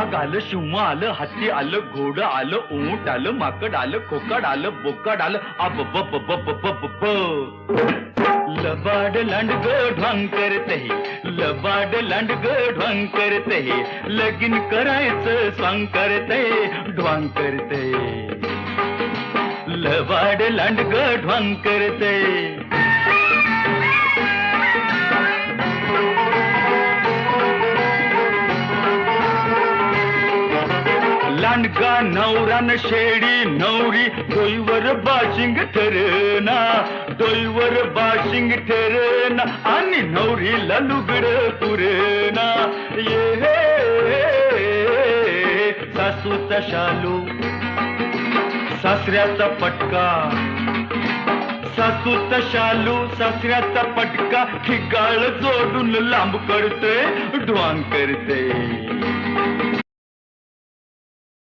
वाघ आलं, सिंह आलं, हत्ती आलं, घोड आलं, ऊंट आलं, माकड आलं, खोकड आलं, बोकड आलं, अब बब बब बब ब लबाड लांडग ढोंग करते, लबाड लांडग ढोंग करते, लगीन करायचं स्वांग करते, ढोंग करते, लबाड लांडग ढोंग करते. लांडगा नवरान शेडी नवरी डोईवर बाशिंग ठरना, डोईवर बाशिंग ठरना आणि नवरीला लुगड पुरेना. ये सासूचा शालू सासऱ्याचा पटका, सासूचा शालू सासऱ्याचा पटका, ठिकाळ जोडून लांब करते, ढोंग करते.